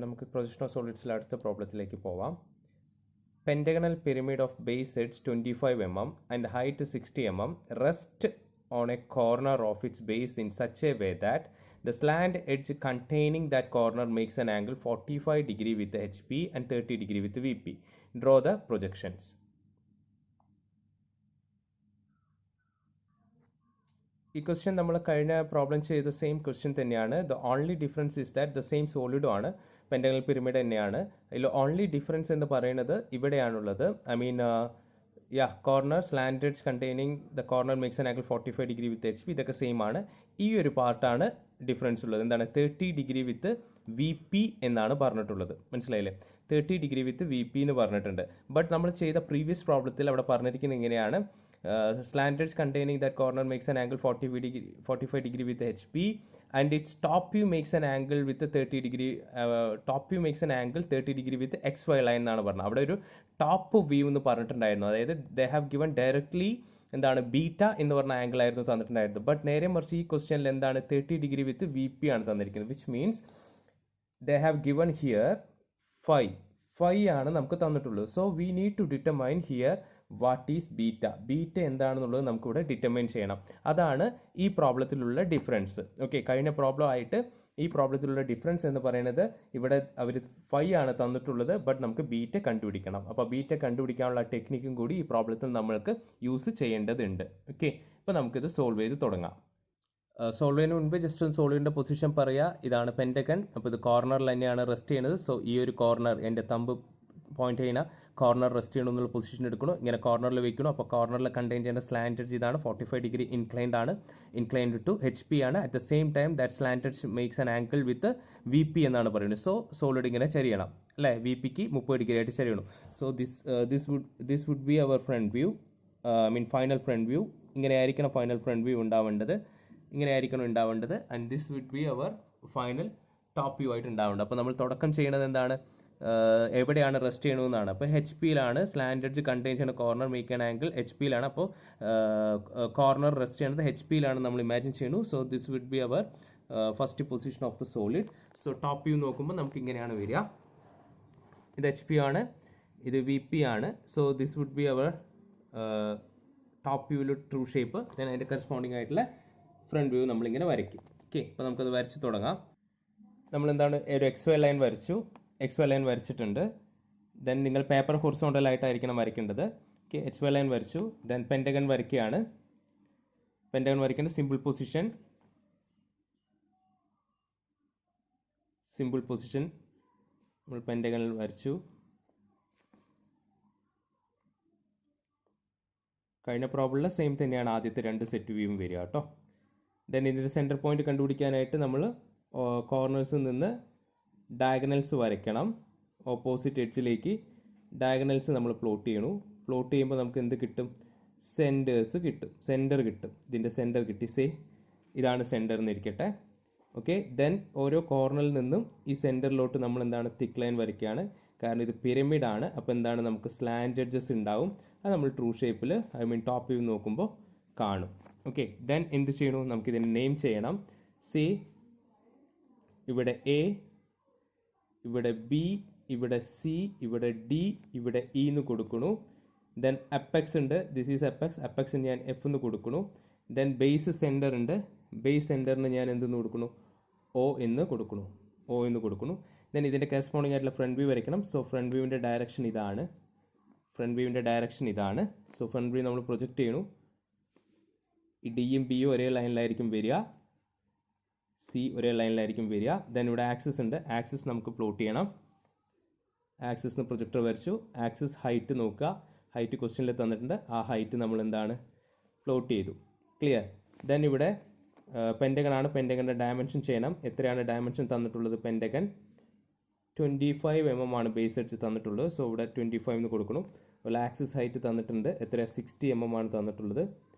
നമുക്ക് projection of സോളിഡ്സിൽ അടുത്ത പ്രോബ്ലത്തിലേക്ക് പോവാം. Pentagonal pyramid of base edge 25 mm and height 60 mm rest on a corner of its base in such a way that the slant edge containing that corner makes an angle 45 degree with HP and 30 degree with VP. Draw the projections. ഈ question നമ്മൾ കഴിഞ്ഞ problem ചെയ്ത same question തന്നെയാണ്. The only difference is that the same സോളിഡും ആണ്, pentagonal pyramid തന്നെയാണ്. അതിൽ only difference എന്ന് പറയുന്നത് ഇവിടെയാണുള്ളത്. I mean corner slant edge containing the corner makes an angle 45 degree with HP. ഇതൊക്കെ സെയിം ആണ്. ഈ ഒരു പാർട്ടാണ് ഡിഫറൻസ് ഉള്ളത്. എന്താണ് 30 ഡിഗ്രി വിത്ത് VP എന്നാണ് പറഞ്ഞിട്ടുള്ളത്. മനസ്സിലായില്ലേ? 30 ഡിഗ്രി വിത്ത് VP എന്ന് പറഞ്ഞിട്ടുണ്ട്. ബട്ട് നമ്മൾ ചെയ്ത പ്രീവിയസ് പ്രോബ്ലത്തിൽ അവിടെ പറഞ്ഞിരിക്കുന്നത് ഇങ്ങനെയാണ്, slant edge containing that corner makes an angle 45 degree with HP and its top view makes an angle with 30 degree top view makes an angle 30 degree with XY line എന്നാണ് പറഞ്ഞത്. അവിടെ ഒരു top view എന്ന് പറഞ്ഞിട്ടുണ്ടായിരുന്നു. അതായത് ദേ have given directly എന്താണ് beta എന്ന് പറഞ്ഞ ആംഗിൾ ആയിരുന്നു തന്നിട്ടുണ്ടായിരുന്നത്. ബട്ട് നേരെ മറിച്ച് ഈ ക്വസ്റ്റ്യനിൽ എന്താണ് 30 ഡിഗ്രി വിത്ത് VP ആണ് തന്നിരിക്കുന്നത്. Which means they have given here 5 ആണ് നമുക്ക് തന്നിട്ടുള്ളത്. So we need to determine here what is beta എന്താണെന്നുള്ളത് നമുക്കിവിടെ ഡിറ്റർമൈൻ ചെയ്യണം. അതാണ് ഈ പ്രോബ്ലത്തിലുള്ള ഡിഫറൻസ്. ഓക്കെ, കഴിഞ്ഞ പ്രോബ്ലം ആയിട്ട് ഈ പ്രോബ്ലത്തിലുള്ള ഡിഫറൻസ് എന്ന് പറയുന്നത് ഇവിടെ അവർ 5 ആണ് തന്നിട്ടുള്ളത്, ബട്ട് നമുക്ക് ബീറ്റ കണ്ടുപിടിക്കണം. അപ്പോൾ ബീറ്റ കണ്ടുപിടിക്കാനുള്ള ടെക്നിക്കും കൂടി ഈ പ്രോബ്ലത്തിൽ നമ്മൾക്ക് യൂസ് ചെയ്യേണ്ടതുണ്ട്. ഓക്കെ, അപ്പോൾ നമുക്കിത് സോൾവ് ചെയ്ത് തുടങ്ങാം. സോൾവ് ചെയ്യുന്നതിന് മുൻപ് ജസ്റ്റ് ഒന്ന് സോൾവിൻ്റെ പൊസിഷൻ പറയുക. ഇതാണ് പെൻറ്റഗൺ. അപ്പോൾ ഇത് കോർണറിൽ തന്നെയാണ് റെസ്റ്റ് ചെയ്യുന്നത്. സോ ഈ ഒരു കോർണർ എൻ്റെ തമ്പ് പോയിന്റ് ചെയ്യുന്ന കോർണർ റെസ്റ്റ് ചെയ്യണമെന്നുള്ള പൊസിഷൻ എടുക്കണം. ഇങ്ങനെ കോർണറിൽ വെക്കണം. അപ്പോൾ കോർണറിൽ കണ്ടെയ്ൻ ചെയ്യേണ്ട സ്ലാൻഡ് എഡ്ജ് ഇതാണ്. 45 ഡിഗ്രി ഇൻക്ലൈൻഡ് ആണ്. ഇൻക്ലൈൻഡ് ടു HP ആണ്. At the same time that slant edge makes an angle with VP എന്നാണ് പറയുന്നത്. സോ സോളിഡ് ഇങ്ങനെ ചരിയണം അല്ലേ? VPക്ക് 30 ഡിഗ്രി ആയിട്ട് ചരിയണം. So this would be our front view, I mean final front view. ഇങ്ങനെ ആയിരിക്കണം ഫൈനൽ ഫ്രണ്ട് വ്യൂ ഉണ്ടാവേണ്ടത്. ഇങ്ങനെ ആയിരിക്കണം ഉണ്ടാവേണ്ടത്. And this would be our final top view ആയിട്ട് ഉണ്ടാവേണ്ടത്. അപ്പോൾ നമ്മൾ തുടക്കം ചെയ്യുന്നത് എന്താണ്, എവിടെയാണ് റെസ്റ്റ് ചെയ്യണമെന്നാണ്. അപ്പോൾ HP-യിലാണ് സ്ലാൻഡ് എഡ്ജ് കണ്ടെയ്ൻ ചെയ്യുന്ന കോർണർ മേക്ക് ആൻ ആംഗിൾ HP-യിലാണ്. അപ്പോൾ കോർണർ റെസ്റ്റ് ചെയ്യുന്നത് HP-യിലാണ് നമ്മൾ ഇമാജിൻ ചെയ്യുന്നു. So this would be our first position of the solid. So top view നോക്കുമ്പോൾ നമുക്ക് ഇങ്ങനെയാണ് വരിക. ഇത് HP ആണ്, ഇത് VP ആണ്. So this would be our top വ്യൂവിൽ ട്രൂ ഷേപ്പ്. ദെൻ അതിൻ്റെ കറസ്പോണ്ടിങ് ആയിട്ടുള്ള ഫ്രണ്ട് വ്യൂ നമ്മളിങ്ങനെ വരയ്ക്കും. ഓക്കെ, അപ്പോൾ നമുക്കത് വരച്ച് തുടങ്ങാം. നമ്മളെന്താണ് ഒരു XY ലൈൻ വരച്ചു. XY ലൈൻ വരച്ചിട്ടുണ്ട്. ദെൻ നിങ്ങൾ പേപ്പർ ഹൊറിസോണ്ടലായിട്ടായിരിക്കണം വരയ്ക്കേണ്ടത്. ഓക്കെ, XY ലൈൻ വരച്ചു. ദെൻ പെൻറ്റഗൺ വരയ്ക്കുകയാണ്. പെൻറ്റഗൺ വരയ്ക്കേണ്ട സിമ്പിൾ പൊസിഷൻ നമ്മൾ പെൻറ്റഗണിൽ വരച്ചു. കഴിഞ്ഞ പ്രോബ്ലമിലെ സെയിം തന്നെയാണ് ആദ്യത്തെ 2 സെറ്റ് വ്യൂവും വരിക കേട്ടോ. ദെൻ ഇതിൻ്റെ സെൻറ്റർ പോയിന്റ് കണ്ടുപിടിക്കാനായിട്ട് നമ്മൾ കോർണേഴ്സിൽ നിന്ന് ഡയഗണൽസ് വരയ്ക്കണം. ഓപ്പോസിറ്റ് എഡ്ജിലേക്ക് ഡയഗണൽസ് നമ്മൾ പ്ലോട്ട് ചെയ്യണു. പ്ലോട്ട് ചെയ്യുമ്പോൾ നമുക്ക് എന്ത് കിട്ടും, സെൻറ്റർ കിട്ടും. ഇതിൻ്റെ സെൻറ്റർ കിട്ടി. ഇതാണ് സെൻറ്റർ എന്നിരിക്കട്ടെ. ഓക്കെ, ദെൻ ഓരോ കോർണറിൽ നിന്നും ഈ സെൻറ്ററിലോട്ട് നമ്മൾ എന്താണ് തിക്ക് ലൈൻ വരയ്ക്കുകയാണ്. കാരണം ഇത് പിരമിഡ് ആണ്. അപ്പോൾ എന്താണ് നമുക്ക് സ്ലാൻഡ് എഡ്ജസ് ഉണ്ടാവും. അത് നമ്മൾ ട്രൂ ഷേപ്പിൽ ഐ മീൻ ടോപ്പ് വ്യൂ നോക്കുമ്പോൾ കാണും. ഓക്കെ, ദെൻ എന്ത് ചെയ്യണു, നമുക്കിതിനെ നെയിം ചെയ്യണം. ഇവിടെ A, ഇവിടെ B, ഇവിടെ C, ഇവിടെ D, ഇവിടെ E എന്ന് കൊടുക്കണു. ദെൻ അപ്പെക്സ് ഉണ്ട്. ദിസ് ഈസ് അപ്പെക്സിന് ഞാൻ F എന്ന് കൊടുക്കണു. ദെൻ ബേസ് സെൻറ്റർ ഉണ്ട്. ബേസ് സെൻറ്ററിന് ഞാൻ എന്തെന്ന് കൊടുക്കണു, O എന്ന് കൊടുക്കണു. ദെൻ ഇതിൻ്റെ കറസ്പോണ്ടിങ് ആയിട്ടുള്ള ഫ്രണ്ട് വ്യൂ വരയ്ക്കണം. സോ ഫ്രണ്ട് വ്യൂവിൻ്റെ ഡയറക്ഷൻ ഇതാണ്. സോ ഫ്രണ്ട് വ്യൂ നമ്മൾ പ്രൊജക്റ്റ് ചെയ്യണു. ഈ Dയും Bയും ഒരേ ലൈനിലായിരിക്കും വരിക. C ഒരേ ലൈനിലായിരിക്കും വരിക. ദെൻ ഇവിടെ ആക്സിസ് ഉണ്ട്. ആക്സിസ് നമുക്ക് പ്ലോട്ട് ചെയ്യണം. ആക്സിസിന് പ്രൊജക്ടർ വരച്ചു. ആക്സിസ് ഹൈറ്റ് നോക്കുക. ഹൈറ്റ് ക്വസ്റ്റ്യനിൽ തന്നിട്ടുണ്ട്. ആ ഹൈറ്റ് നമ്മൾ എന്താണ് പ്ലോട്ട് ചെയ്തു. ക്ലിയർ. ദെൻ ഇവിടെ പെൻറ്റഗൺ ആണ്. പെൻറ്റഗണിൻ്റെ ഡയമെൻഷൻ ചെയ്യണം. എത്രയാണ് ഡയമെൻഷൻ തന്നിട്ടുള്ളത്, പെൻറ്റഗൺ 25 mm ആണ് ബേസ് എഡ്ജ് തന്നിട്ടുള്ളത്. സോ ഇവിടെ 25 എന്ന് കൊടുക്കണം. അതുപോലെ ആക്സിസ് ഹൈറ്റ് തന്നിട്ടുണ്ട്. എത്ര 60 mm ആണ് തന്നിട്ടുള്ളത്.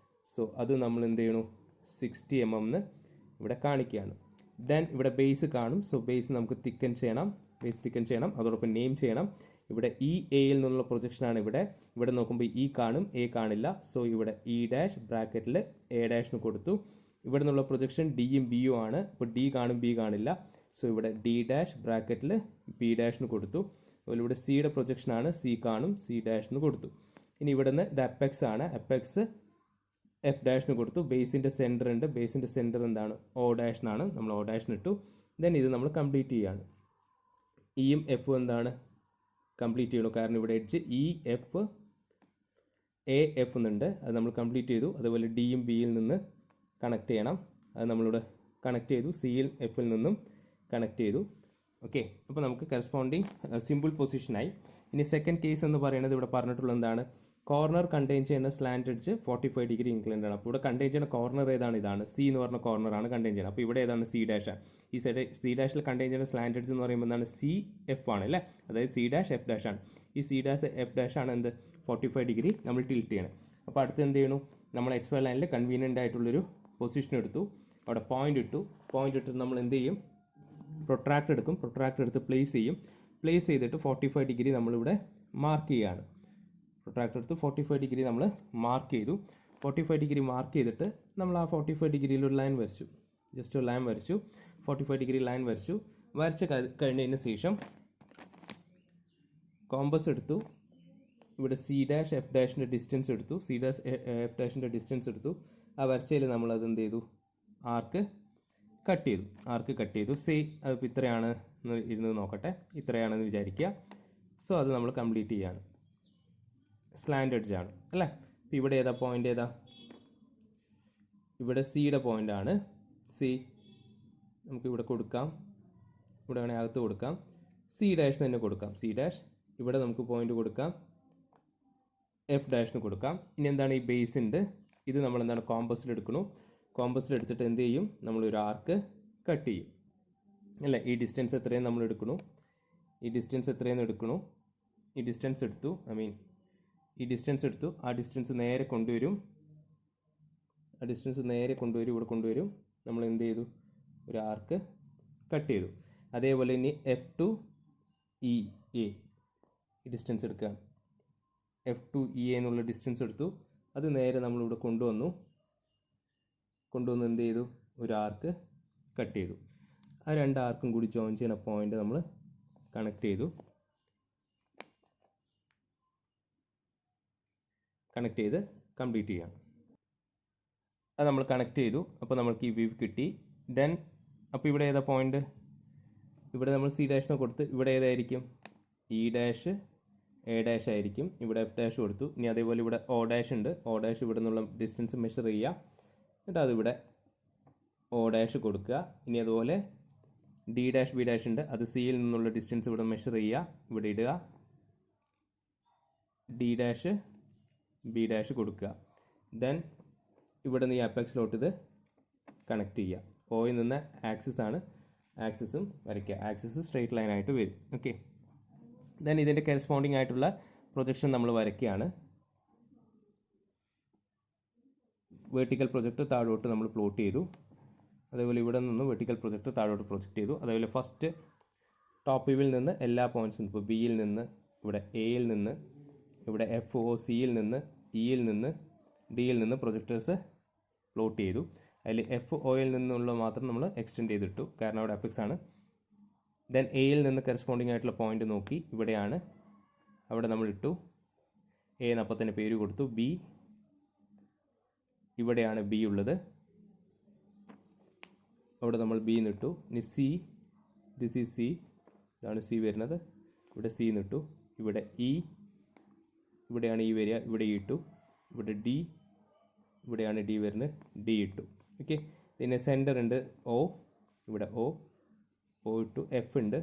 സോ അത് നമ്മൾ എന്ത് ചെയ്യണു, 60 mm എന്ന് ഇവിടെ കാണിക്കുകയാണ്. ദെൻ ഇവിടെ ബേസ് കാണും. സോ ബേസ് നമുക്ക് തിക്കൻ ചെയ്യണം. അതോടൊപ്പം നെയിം ചെയ്യണം. ഇവിടെ EAയിൽ നിന്നുള്ള പ്രൊജക്ഷനാണ് ഇവിടെ നോക്കുമ്പോൾ E കാണും, A കാണില്ല. സോ ഇവിടെ E' ബ്രാക്കറ്റിൽ A' കൊടുത്തു. ഇവിടെ നിന്നുള്ള പ്രൊജക്ഷൻ Dയും Bയും ആണ്. ഇപ്പോൾ D കാണും, B കാണില്ല. സോ ഇവിടെ ഡി ഡാഷ് ബ്രാക്കറ്റിൽ ബി ഡാഷിന് കൊടുത്തു. അതുപോലെ ഇവിടെ സിയുടെ പ്രൊജക്ഷനാണ്, സി കാണും, സി ഡാഷിന് കൊടുത്തു. ഇനി ഇവിടുന്ന് ഇത് അപ്പെക്സ് ആണ്, അപ്പെക്സ് എഫ് ഡാഷിന് കൊടുത്തു. ബേസിൻ്റെ സെൻറ്റർ ഉണ്ട്, ബേസിൻ്റെ സെൻറ്റർ എന്താണ്, ഒ ഡാഷിനാണ്, നമ്മൾ ഒ ഡാഷിന് ഇട്ടു. ദെൻ ഇത് നമ്മൾ കംപ്ലീറ്റ് ചെയ്യാണ്. ഇയും എഫും എന്താണ് കംപ്ലീറ്റ് ചെയ്യണു, കാരണം ഇവിടെ edge E F A F എന്നുണ്ട്, അത് നമ്മൾ കംപ്ലീറ്റ് ചെയ്തു. അതുപോലെ ഡിയും ബിയിൽ നിന്ന് കണക്ട് ചെയ്യണം, അത് നമ്മളിവിടെ കണക്ട് ചെയ്തു. സിയിൽ എഫിൽ നിന്നും കണക്ട് ചെയ്തു. ഓക്കെ, അപ്പോൾ നമുക്ക് കറസ്പോണ്ടിങ് സിമ്പിൾ പൊസിഷനായി. ഇനി സെക്കൻഡ് കേസ് എന്ന് പറയുന്നത് ഇവിടെ പറഞ്ഞിട്ടുള്ളത് എന്താണ്, കോർണർ കണ്ടെയ്ൻ ചെയ്യുന്ന സ്ലാൻഡ് എഡ്ജ് 45 ഡിഗ്രി ഇൻക്ലൈൻഡ് ആണ്. അപ്പോൾ ഇവിടെ കണ്ടെയ്ൻ ചെയ്യുന്ന കോർണർ ഏതാണ്, ഇതാണ് സി എന്ന് പറഞ്ഞ കോർണറാണ് കണ്ടെയ്ൻ ചെയ്യുന്നത്. അപ്പോൾ ഇവിടെ ഏതാണ്, സി ഡാഷ്. ഈ സൈഡ് സി ഡാഷിൽ കണ്ടെയ്ൻ ചെയ്യുന്ന സ്ലാൻഡ് എഡ്ജ് എന്ന് പറയുമ്പോൾ എന്താണ്, സി എഫ് ആണ് അല്ലേ, അതായത് സി ഡാഷ് എഫ് ഡാഷ് ആണ്. ഈ സി ഡാഷ് എഫ് ഡാഷ് ആണ് എന്ത് 45 ഡിഗ്രി നമ്മൾ ടിൽറ്റ് ചെയ്യണം. അപ്പോൾ അടുത്ത് എന്ത് ചെയ്യണു, നമ്മൾ എക്സ് വൈ ലൈനിൽ കൺവീനിയൻ്റ് ആയിട്ടുള്ളൊരു പൊസിഷൻ എടുത്തു, അവിടെ പോയിന്റ് ഇട്ടു. പോയിന്റ് ഇട്ടിട്ട് നമ്മൾ എന്ത് ചെയ്യും, പ്രൊട്രാക്ട് എടുക്കും, പ്രൊട്രാക്ട് എടുത്ത് പ്ലേസ് ചെയ്യും. പ്ലേസ് ചെയ്തിട്ട് 45 ഡിഗ്രി നമ്മളിവിടെ മാർക്ക് ചെയ്യുകയാണ്. പ്രൊട്രാക്ട് എടുത്ത് 45 ഡിഗ്രി നമ്മൾ മാർക്ക് ചെയ്തു. 45 ഡിഗ്രി മാർക്ക് ചെയ്തിട്ട് നമ്മൾ ആ 45 ഡിഗ്രിയിൽ ഒരു ലൈൻ വരച്ചു, ജസ്റ്റ് ഒരു ലൈൻ വരച്ചു. 45 ഡിഗ്രി ലൈൻ വരച്ചു. വരച്ച് കഴിഞ്ഞതിന് ശേഷം കോമ്പസ് എടുത്തു, ഇവിടെ സി ഡാഷ് എഫ് ഡാഷിൻ്റെ ഡിസ്റ്റൻസ് എടുത്തു, സി ഡാഷ് എഫ് ഡാഷിൻ്റെ ഡിസ്റ്റൻസ് എടുത്തു. ആ വരച്ചതിൽ നമ്മളത് എന്ത് ചെയ്തു, ആർക്ക് കട്ട് ചെയ്തു. ആർക്ക് കട്ട് ചെയ്തു. അതിപ്പോൾ ഇത്രയാണ് ഇരുന്ന് നോക്കട്ടെ, ഇത്രയാണെന്ന് വിചാരിക്കുക. സോ അത് നമ്മൾ കംപ്ലീറ്റ് ചെയ്യാണ്. സ്ലാൻഡ് എഡ്ജ് ആണ് അല്ലേ. അപ്പോൾ ഇവിടെ ഏതാ പോയിന്റ്, ഏതാ, ഇവിടെ സിയുടെ പോയിന്റ് ആണ്. സി നമുക്ക് ഇവിടെ കൊടുക്കാം, ഇവിടെ വേണമെങ്കിൽ അകത്ത് കൊടുക്കാം. സി ഡാഷ് തന്നെ കൊടുക്കാം, സി ഡാഷ്. ഇവിടെ നമുക്ക് പോയിന്റ് കൊടുക്കാം, എഫ് ഡാഷിന് കൊടുക്കാം. ഇനി എന്താണ്, ഈ ബേസ് ഉണ്ട്, ഇത് നമ്മൾ എന്താണ് കോമ്പസിൽ എടുക്കണം. കോമ്പസിൽ എടുത്തിട്ട് എന്ത് ചെയ്യും, നമ്മളൊരു ആർക്ക് കട്ട് ചെയ്യും അല്ലേ. ഈ ഡിസ്റ്റൻസ് എത്രയും നമ്മൾ എടുക്കണു, ഈ ഡിസ്റ്റൻസ് എത്രയെന്ന് എടുക്കണു. ഈ ഡിസ്റ്റൻസ് എടുത്തു, ഈ ഡിസ്റ്റൻസ് എടുത്തു. ആ ഡിസ്റ്റൻസ് നേരെ കൊണ്ടുവരും, ആ ഡിസ്റ്റൻസ് നേരെ കൊണ്ടുവരും, ഇവിടെ കൊണ്ടുവരും. നമ്മൾ എന്ത് ചെയ്തു, ഒരു ആർക്ക് കട്ട് ചെയ്തു. അതേപോലെ ഇനി എഫ് ടു ഇ എ ഈ ഡിസ്റ്റൻസ് എടുക്കുക. എഫ് ടു ഇ എ എന്നുള്ള ഡിസ്റ്റൻസ് എടുത്തു. അത് നേരെ നമ്മളിവിടെ കൊണ്ടുവന്നു എന്ത് ചെയ്തു, ഒരു ആർക്ക് കട്ട് ചെയ്തു. ആ രണ്ട് ആർക്കും കൂടി ജോയിൻ ചെയ്യുന്ന പോയിന്റ് നമ്മൾ കണക്ട് ചെയ്തു. കണക്ട് ചെയ്ത് കംപ്ലീറ്റ് ചെയ്യാം. അത് നമ്മൾ കണക്ട് ചെയ്തു. അപ്പോൾ നമ്മൾക്ക് ഈ വ്യൂ കിട്ടി. ദെൻ അപ്പോൾ ഇവിടെ ഏതാ പോയിന്റ്, ഇവിടെ നമ്മൾ സി ഡാഷിനെ കൊടുത്ത്, ഇവിടെ ഏതായിരിക്കും, ഇ ഡാഷ് എ ഡാഷ് ആയിരിക്കും. ഇവിടെ എഫ് ഡാഷ് കൊടുത്തു. ഇനി അതേപോലെ ഇവിടെ ഒ ഡാഷ് ഉണ്ട്, ഒ ഡാഷ് ഇവിടെ നിന്നുള്ള ഡിസ്റ്റൻസ് മെഷർ ചെയ്യുക. എന്നിട്ട് അതിവിടെ ഒ ഡാഷ് കൊടുക്കുക. ഇനി അതുപോലെ ഡി ഡാഷ് ബി ഡാഷ് ഉണ്ട്, അത് സിയിൽ നിന്നുള്ള ഡിസ്റ്റൻസ് ഇവിടെ മെഷർ ചെയ്യുക, ഇവിടെ ഇടുക. ഡി ഡാഷ് ബി ഡാഷ് കൊടുക്കുക. ദെൻ ഇവിടെ നിന്ന് ഈ അപ്പെക്സിലോട്ട് ഇത് കണക്ട് ചെയ്യുക. ഒയിൽ നിന്ന് ആക്സിസ് ആണ്, ആക്സിസും വരയ്ക്കുക. ആക്സിസ് സ്ട്രെയിറ്റ് ലൈൻ ആയിട്ട് വരും. ഓക്കെ, ദെൻ ഇതിൻ്റെ കറസ്പോണ്ടിങ് ആയിട്ടുള്ള പ്രൊജക്ഷൻ നമ്മൾ വരയ്ക്കുകയാണ്. വെർട്ടിക്കൽ പ്രൊജക്റ്റ് താഴോട്ട് നമ്മൾ പ്ലോട്ട് ചെയ്തു. അതേപോലെ ഇവിടെ നിന്ന് വെർട്ടിക്കൽ പ്രൊജക്റ്റ് താഴോട്ട് പ്രൊജക്റ്റ് ചെയ്തു. അതേപോലെ ഫസ്റ്റ് ടോപ്പ് വ്യൂവിൽ നിന്ന് എല്ലാ പോയിന്റ്സും, ഇപ്പോൾ ബിയിൽ നിന്ന്, ഇവിടെ എയിൽ നിന്ന്, ഇവിടെ എഫ് ഒ സിയിൽ നിന്ന്, ഇയിൽ നിന്ന്, ഡിയിൽ നിന്ന് പ്രൊജക്ടേഴ്സ് പ്ലോട്ട് ചെയ്തു. അതിൽ എഫ് ഒയിൽ നിന്നുള്ള മാത്രം നമ്മൾ എക്സ്റ്റെൻഡ് ചെയ്തിട്ടു, കാരണം അവിടെ അപ്പെക്സ് ആണ്. ദെൻ എയിൽ നിന്ന് കറസ്പോണ്ടിങ് ആയിട്ടുള്ള പോയിന്റ് നോക്കി, ഇവിടെയാണ്, അവിടെ നമ്മൾ ഇട്ടു. എ എന്നപ്പോൾ തന്നെ പേര് കൊടുത്തു. ബി, ഇവിടെയാണ് ബി ഉള്ളത്, അവിടെ നമ്മൾ ബി നിട്ടു. ഇനി സി, ദിസ് ഈസ് സി, ഇതാണ് സി വരുന്നത്, ഇവിടെ സി നിട്ടു. ഇവിടെ ഇ, ഇവിടെയാണ് ഇ വരിക, ഇവിടെ ഇ ഇട്ടു. ഇവിടെ ഡി, ഇവിടെയാണ് ഡി വരുന്നത്, ഡി ഇട്ടു. ഓക്കെ, പിന്നെ സെൻറ്റർ ഉണ്ട് ഒ, ഇവിടെ ഒ ഇട്ടു. എഫ് ഉണ്ട്,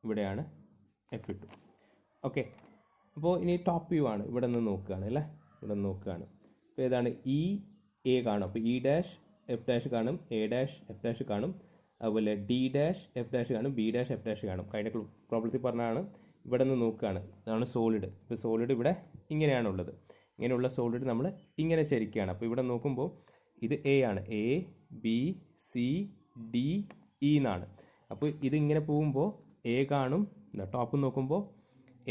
ഇവിടെയാണ് എഫ് ഇട്ടു. ഓക്കെ, അപ്പോൾ ഇനി ടോപ്പ് വ്യൂ ആണ്, ഇവിടെ നിന്ന് നോക്കുകയാണ് അല്ലേ, ഇവിടെ നിന്ന് നോക്കുകയാണ്. അപ്പോൾ ഏതാണ്, ഇ എ കാണും. അപ്പോൾ ഇ ഡാഷ് എഫ് ഡാഷ് കാണും, എ ഡാഷ് എഫ് ഡാഷ് കാണും. അതുപോലെ ഡി ഡാഷ് എഫ് ഡാഷ് കാണും, ബി ഡാഷ് എഫ് ഡാഷ് കാണും. കഴിഞ്ഞ പ്രോബ്ലത്തിൽ പറഞ്ഞാണ്, ഇവിടെ നിന്ന് നോക്കുകയാണ്. അതാണ് സോളിഡ്. ഇപ്പോൾ സോളിഡ് ഇവിടെ ഇങ്ങനെയാണുള്ളത്. ഇങ്ങനെയുള്ള സോളിഡ് നമ്മൾ ഇങ്ങനെ ചരിക്കുകയാണ്. അപ്പോൾ ഇവിടെ നോക്കുമ്പോൾ ഇത് എ ആണ്, A B C D E എന്നാണ്. അപ്പോൾ ഇതിങ്ങനെ പോകുമ്പോൾ എ കാണും, ടോപ്പ് നോക്കുമ്പോൾ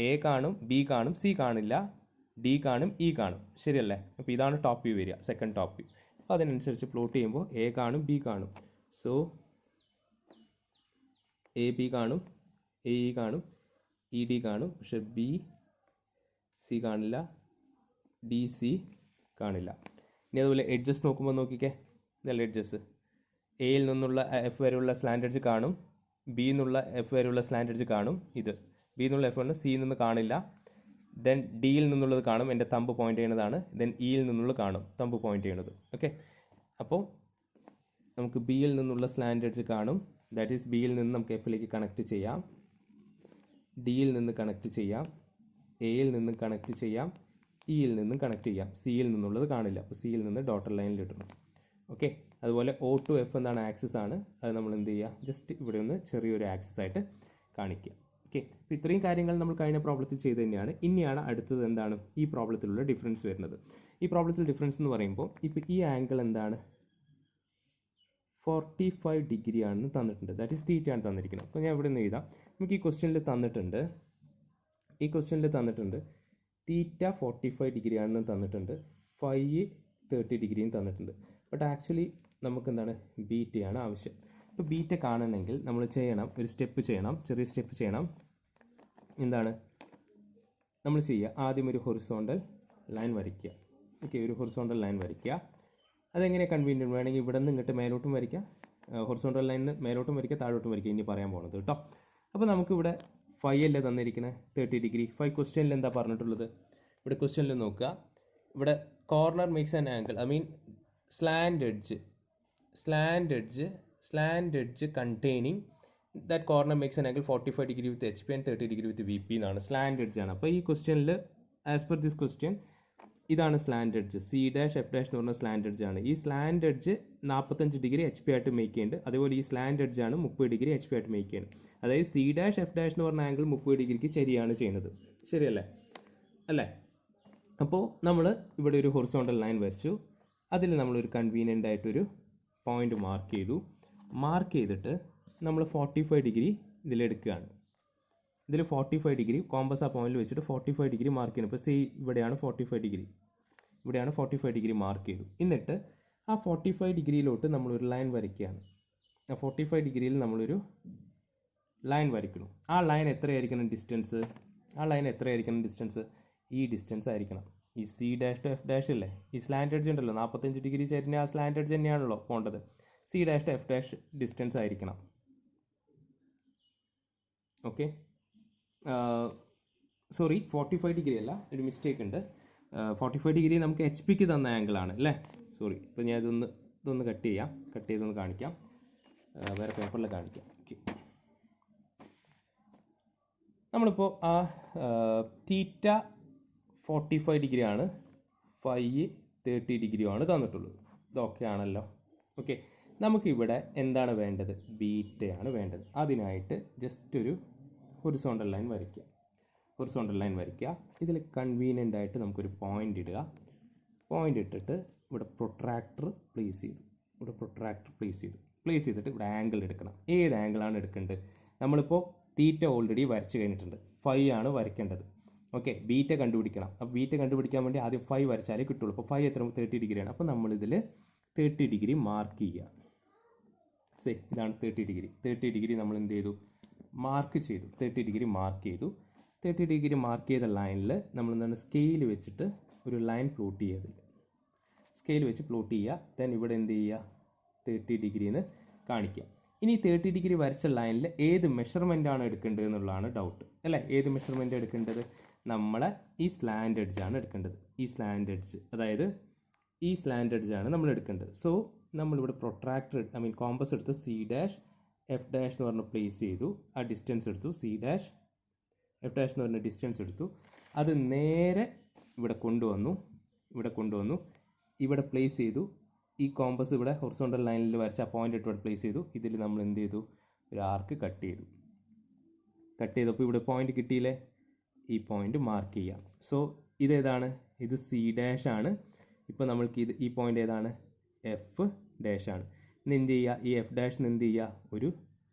എ കാണും, ബി കാണും, സി കാണില്ല, ഡി കാണും, ഇ കാണും. ശരിയല്ലേ? അപ്പോൾ ഇതാണ് ടോപ്പ് വ്യൂ വരിക, സെക്കൻഡ് ടോപ്പ് വ്യൂ. അപ്പോൾ അതിനനുസരിച്ച് പ്ലോട്ട് ചെയ്യുമ്പോൾ എ കാണും, ബി കാണും. സോ എ ബി കാണും, എ ഇ കാണും, ഇ ഡി കാണും, പക്ഷെ ബി സി കാണില്ല, ഡി സി കാണില്ല. ഇനി അതുപോലെ എഡ്ജസ് നോക്കുമ്പോൾ നോക്കിക്കേ, ഇതല്ല എഡ്ജസ്. എയിൽ നിന്നുള്ള എഫ് വരെയുള്ള സ്ലാൻഡ് എഡ്ജ് കാണും, ബി നിന്നുള്ള എഫ് വരെയുള്ള സ്ലാൻഡ് എഡ്ജ് കാണും. ഇത് ബി നിന്നുള്ള എഫ് ആണ്, സിയിൽ നിന്ന് കാണില്ല. ദെൻ ഡിയിൽ നിന്നുള്ളത് കാണും, എൻ്റെ തമ്പ് പോയിന്റ് ചെയ്യുന്നതാണ്. ദെൻ ഇയിൽ നിന്നുള്ളത് കാണും, തമ്പ് പോയിന്റ് ചെയ്യുന്നത്. ഓക്കെ, അപ്പോൾ നമുക്ക് ബിയിൽ നിന്നുള്ള സ്ലാൻഡ് എഡ്ജ് കാണും. ദാറ്റ് ഈസ് ബിയിൽ നിന്ന് നമുക്ക് എഫിലേക്ക് കണക്ട് ചെയ്യാം, ഡിയിൽ നിന്ന് കണക്ട് ചെയ്യാം, എയിൽ നിന്ന് കണക്ട് ചെയ്യാം, ഇയിൽ നിന്നും കണക്ട് ചെയ്യാം. സിയിൽ നിന്നുള്ളത് കാണില്ല, അപ്പോൾ സിയിൽ നിന്ന് ഡോട്ടർ ലൈനിൽ ഇടണം. ഓക്കെ, അതുപോലെ ഒ ടു എഫ് എന്താണ് ആക്സിസ് ആണ്, അത് നമ്മൾ എന്ത് ചെയ്യുക, ജസ്റ്റ് ഇവിടെ ഒന്ന് ചെറിയൊരു ആക്സിസ് ആയിട്ട് കാണിക്കുക. ഓക്കെ, അപ്പോൾ ഇത്രയും കാര്യങ്ങൾ നമ്മൾ കഴിഞ്ഞ പ്രോബ്ലത്തിൽ ചെയ്ത് തന്നെയാണ്. ഇനിയാണ് അടുത്തത് എന്താണ് ഈ പ്രോബ്ലത്തിലുള്ള ഡിഫറൻസ് വരുന്നത്. ഈ പ്രോബ്ലത്തിൽ ഡിഫറൻസ് എന്ന് പറയുമ്പോൾ ഇപ്പോൾ ഈ ആംഗിൾ എന്താണ് 45 ഡിഗ്രി ആണെന്ന് തന്നിട്ടുണ്ട്. ദാറ്റ് ഈസ് തീറ്റ ആണ് തന്നിരിക്കുന്നത്. അപ്പോൾ ഞാൻ ഇവിടെ നിന്ന് എഴുതാം. നമുക്ക് ഈ ക്വസ്റ്റ്യനിൽ തന്നിട്ടുണ്ട്, തീറ്റ 45 ഡിഗ്രി ആണെന്ന് തന്നിട്ടുണ്ട്, ഫൈ 30 ഡിഗ്രിയും തന്നിട്ടുണ്ട്. ബട്ട് ആക്ച്വലി നമുക്ക് എന്താണ് ബീറ്റയാണ് ആവശ്യം. ഇപ്പോൾ ബീറ്റ കാണണമെങ്കിൽ നമ്മൾ ചെയ്യണം, ഒരു സ്റ്റെപ്പ് ചെയ്യണം, ചെറിയ സ്റ്റെപ്പ് ചെയ്യണം. എന്താണ് നമ്മൾ ചെയ്യുക, ആദ്യം ഒരു ഹൊറിസോണ്ടൽ ലൈൻ വരയ്ക്കുക. ഓക്കെ, ഒരു ഹൊറിസോണ്ടൽ ലൈൻ വരയ്ക്കുക. അതെങ്ങനെ കൺവീനിയൻറ്റ്, വേണമെങ്കിൽ ഇവിടെ നിന്ന് ഇങ്ങോട്ട് മേലോട്ടും വരയ്ക്കുക, ഹൊറിസോണ്ടൽ ലൈനിൽ മേലോട്ടും വരയ്ക്കുക, താഴോട്ടും വരയ്ക്കുക. ഇനി പറയാൻ പോകുന്നത് കേട്ടോ. അപ്പോൾ നമുക്കിവിടെ ഫൈ അല്ലേ തന്നിരിക്കുന്നത് 30 ഡിഗ്രി. ഫൈ ക്വസ്റ്റ്യനിൽ എന്താ പറഞ്ഞിട്ടുള്ളത്, ഇവിടെ ക്വസ്റ്റ്യനിൽ നോക്കുക, ഇവിടെ corner makes an angle, I mean slant edge containing that corner makes an angle 45 degree with H P and 30 degree with V P എന്നാണ്. സ്ലാൻഡ് എഡ്ജ് ആണ്. അപ്പോൾ ഈ ക്വസ്റ്റ്യനിൽ ആസ് പെർ ദിസ് ക്വസ്റ്റ്യൻ ഇതാണ് slant edge, C dash F dash എന്ന് പറഞ്ഞ slant edge ആണ്. ഈ slant edge 45 degree H P ആയിട്ട് മേക്ക് ചെയ്യുന്നുണ്ട്. അതേപോലെ ഈ സ്ലാൻഡ് എഡ്ജ് ആണ് 30 ഡിഗ്രി എച്ച് പി ആയിട്ട് മേക്ക് ചെയ്യുന്നത്. അതായത് സി ഡാഷ് എഫ് ഡാഷ് എന്ന് പറഞ്ഞ ആംഗിൾ 30 ഡിഗ്രിക്ക് ശരിയാണ് ചെയ്യുന്നത്. ശരിയല്ലേ അല്ലേ? അപ്പോൾ നമ്മൾ ഇവിടെ ഒരു ഹൊറിസോണ്ടൽ ലൈൻ വരച്ചു, അതിൽ നമ്മളൊരു കൺവീനിയൻ്റ് ആയിട്ടൊരു പോയിന്റ് മാർക്ക് ചെയ്തു. മാർക്ക് ചെയ്തിട്ട് നമ്മൾ 45 ഡിഗ്രി ഇതിലെടുക്കുകയാണ്. ഇതിൽ 45 ഡിഗ്രി കോമ്പസ് ആ പോയിന്റിൽ വെച്ചിട്ട് 45 ഡിഗ്രി മാർക്ക് ചെയ്യണം. ഇപ്പോൾ സി ഇവിടെയാണ് 45 ഡിഗ്രി, ഇവിടെയാണ് 45 ഡിഗ്രി മാർക്ക് ചെയ്തു. എന്നിട്ട് ആ 45 ഡിഗ്രിയിലോട്ട് നമ്മളൊരു ലൈൻ വരയ്ക്കുകയാണ്. ആ 45 ഡിഗ്രിയിൽ നമ്മളൊരു ലൈൻ വരയ്ക്കണം. ആ ലൈൻ എത്രയായിരിക്കണം ഡിസ്റ്റൻസ്, ഈ ഡിസ്റ്റൻസ് ആയിരിക്കണം. ഈ C dash to F dash അല്ലേ, ഈ സ്ലാൻഡ് എഡ്ജ് ഉണ്ടല്ലോ 45 ഡിഗ്രി ചേരുന്ന ആ സ്ലാൻഡ് എഡ്ജ് തന്നെയാണല്ലോ പോകേണ്ടത്. C dash to F dash distance ആയിരിക്കണം. ഓക്കെ, സോറി 45 ഡിഗ്രി അല്ല, ഒരു മിസ്റ്റേക്ക് ഉണ്ട്. 45 ഡിഗ്രി നമുക്ക് എച്ച് പിക്ക് തന്ന ആംഗിൾ ആണ് അല്ലേ, സോറി. ഇപ്പോൾ ഞാൻ ഇതൊന്ന് കട്ട് ചെയ്തൊന്ന് കാണിക്കാം, വേറെ പേപ്പറിൽ കാണിക്കാം. ഓക്കെ, നമ്മളിപ്പോൾ ആ തീറ്റ 45 ഡിഗ്രി ആണ്, ഫൈ 30 ഡിഗ്രിയുമാണ് തന്നിട്ടുള്ളത്. ഇതൊക്കെ ആണല്ലോ. ഓക്കെ, നമുക്കിവിടെ എന്താണ് വേണ്ടത്, ബീറ്റയാണ് വേണ്ടത്. അതിനായിട്ട് ജസ്റ്റ് ഒരു ഹൊറിസോണ്ടൽ ലൈൻ വരയ്ക്കുക. ഇതിൽ കൺവീനിയൻ്റ് ആയിട്ട് നമുക്കൊരു പോയിന്റ് ഇടുക. പോയിന്റ് ഇട്ടിട്ട് ഇവിടെ പ്രൊട്രാക്ടർ പ്ലേസ് ചെയ്തിട്ട് ഇവിടെ ആംഗിൾ എടുക്കണം. ഏത് ആംഗിളാണ് എടുക്കേണ്ടത്? നമ്മളിപ്പോൾ തീറ്റ ഓൾറെഡി വരച്ച് കഴിഞ്ഞിട്ടുണ്ട്, ഫൈ ആണ് വരയ്ക്കേണ്ടത്. ഓക്കെ, ബീറ്റ കണ്ടുപിടിക്കണം. അപ്പോൾ ബീറ്റ കണ്ടുപിടിക്കാൻ വേണ്ടി ആദ്യം ഫൈ വരച്ചാലേ കിട്ടുള്ളൂ. അപ്പോൾ ഫൈ എത്ര 30 ഡിഗ്രിയാണ്. അപ്പോൾ നമ്മളിതിൽ 30 ഡിഗ്രി മാർക്ക് ചെയ്യുക. ഇതാണ് 30 ഡിഗ്രി നമ്മൾ എന്ത് ചെയ്തു, മാർക്ക് ചെയ്തു. 30 ഡിഗ്രി മാർക്ക് ചെയ്തു. 30 ഡിഗ്രി മാർക്ക് ചെയ്ത ലൈനിൽ നമ്മൾ എന്താണ് സ്കെയിൽ വെച്ചിട്ട് ഒരു ലൈൻ പ്ലോട്ട് ചെയ്യുക. ദെൻ ഇവിടെ എന്ത് ചെയ്യുക, 30 ഡിഗ്രിന്ന് കാണിക്കുക. ഇനി 30 ഡിഗ്രി വരച്ച ലൈനിൽ ഏത് മെഷർമെൻ്റ് ആണ് എടുക്കേണ്ടത് എന്നുള്ളതാണ് ഡൗട്ട് അല്ലേ. ഏത് മെഷർമെൻ്റ് എടുക്കേണ്ടത്? നമ്മളെ ഈ സ്ലാൻഡ് എഡ്ജ് ആണ് എടുക്കേണ്ടത്. അതായത് ഈ സ്ലാൻഡ് എഡ്ജ് ആണ് നമ്മൾ എടുക്കേണ്ടത്. സോ നമ്മളിവിടെ പ്രൊട്രാക്ടർ കോമ്പസ് എടുത്ത് സി ഡാഷ് എഫ് ഡാഷ് എന്ന് പറഞ്ഞ് പ്ലേസ് ചെയ്തു. ആ ഡിസ്റ്റൻസ് എടുത്തു, സി ഡാഷ് എഫ് ഡാഷ് എന്ന് പറഞ്ഞ ഡിസ്റ്റൻസ് എടുത്തു. അത് നേരെ ഇവിടെ കൊണ്ടുവന്നു, ഇവിടെ പ്ലേസ് ചെയ്തു. ഈ കോമ്പസ് ഇവിടെ ഹൊറിസോണ്ടൽ ലൈനിൽ വരച്ച ആ പോയിന്റ് ഇട്ട് ഇവിടെ പ്ലേസ് ചെയ്തു. ഇതിൽ നമ്മൾ എന്ത് ചെയ്തു, ഒരു ആർക്ക് കട്ട് ചെയ്തപ്പോൾ ഇവിടെ പോയിന്റ് കിട്ടിയില്ലേ, ഈ പോയിന്റ് മാർക്ക് ചെയ്യാം. സോ ഇതേതാണ്, ഇത് സി ഡാഷ് ആണ്. ഇപ്പോൾ നമ്മൾക്ക് ഈ പോയിന്റ് ഏതാണ്, എഫ് ഡാഷ് ആണ്. ഇന്ന് എന്ത് ചെയ്യുക, ഈ എഫ് ഡാഷിന് എന്ത് ചെയ്യുക, ഒരു